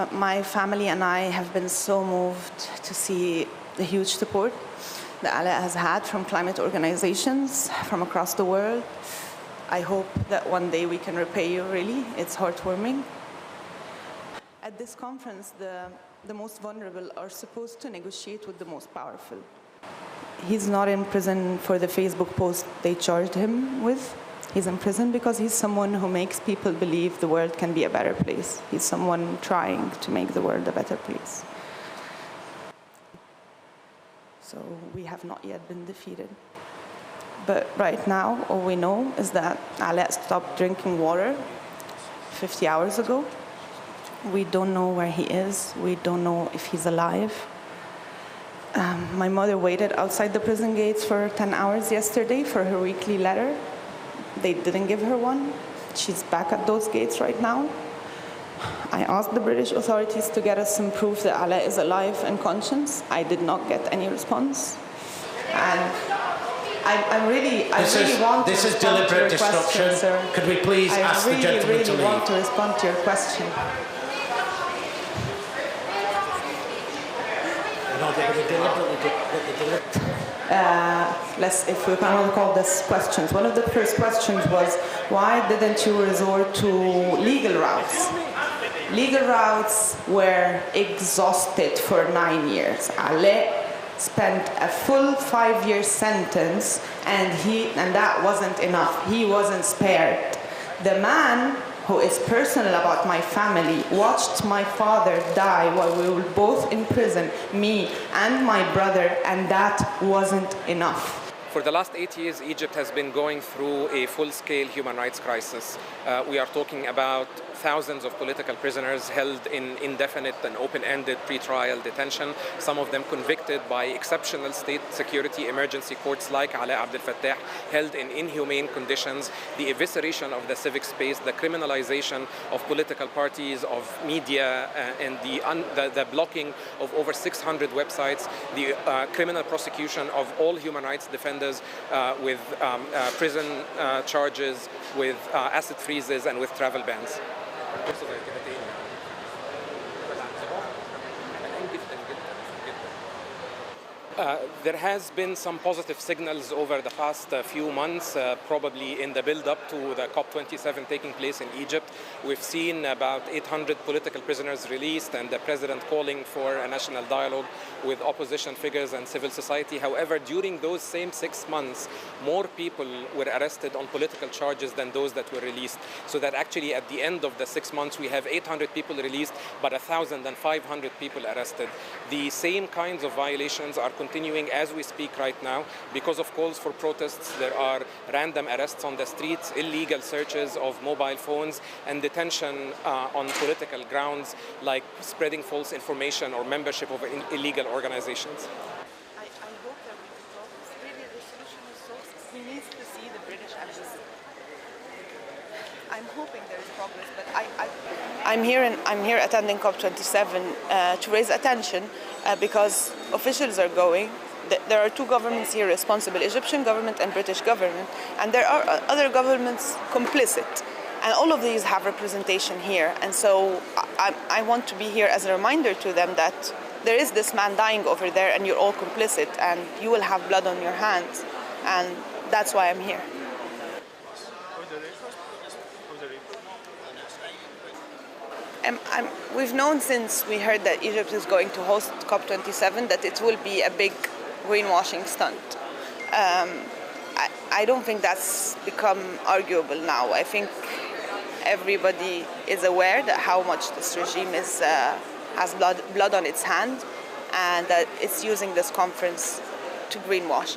My family and I have been so moved to see the huge support that Alaa has had from climate organizations from across the world. I hope that one day we can repay you, really. It's heartwarming. At this conference, the most vulnerable are supposed to negotiate with the most powerful. He's not in prison for the Facebook post they charged him with. He's in prison because he's someone who makes people believe the world can be a better place. He's someone trying to make the world a better place. So we have not yet been defeated. But right now, all we know is that Alaa stopped drinking water 50 hours ago. We don't know where he is. We don't know if he's alive. My mother waited outside the prison gates for 10 hours yesterday for her weekly letter. They didn't give her one. She's back at those gates right now. I asked the British authorities to get us some proof that Alaa is alive and conscious. I did not get any response. And I really want to respond to your question, sir. This is deliberate disruption. Could we please ask the gentleman to leave? I really want to respond to your question. If we can call this questions. One of the first questions was, why didn't you resort to legal routes? Legal routes were exhausted for 9 years. Alaa spent a full 5-year sentence, and that wasn't enough. He wasn't spared. The man who is personal about my family watched my father die while we were both in prison, me and my brother, and that wasn't enough. For the last 8 years, Egypt has been going through a full-scale human rights crisis. We are talking about thousands of political prisoners held in indefinite and open-ended pre-trial detention, some of them convicted by exceptional state security emergency courts like Alaa Abdel-Fattah, held in inhumane conditions, the evisceration of the civic space, the criminalization of political parties, of media, and the blocking of over 600 websites, the criminal prosecution of all human rights defenders with prison charges, with asset freezes, and with travel bans. There has been some positive signals over the past few months, probably in the build-up to the COP27 taking place in Egypt. We've seen about 800 political prisoners released and the president calling for a national dialogue with opposition figures and civil society. However, during those same 6 months, more people were arrested on political charges than those that were released. So that actually at the end of the 6 months, we have 800 people released, but 1,500 people arrested. The same kinds of violations are continuing as we speak right now. Because of calls for protests, there are random arrests on the streets, illegal searches of mobile phones, and detention on political grounds like spreading false information or membership of illegal organizations. I hope that we can progress. Really, the solution is so simple. He needs to see the British embassy. I'm hoping there is progress, but I'm here attending COP27 to raise attention because officials are going. There are two governments here responsible, Egyptian government and British government, and there are other governments complicit. And all of these have representation here. And so I want to be here as a reminder to them that there is this man dying over there and you're all complicit and you will have blood on your hands. And that's why I'm here. We've known since we heard that Egypt is going to host COP27 that it will be a big greenwashing stunt. I don't think that's become arguable now. I think everybody is aware that how much this regime has blood on its hand and that it's using this conference to greenwash.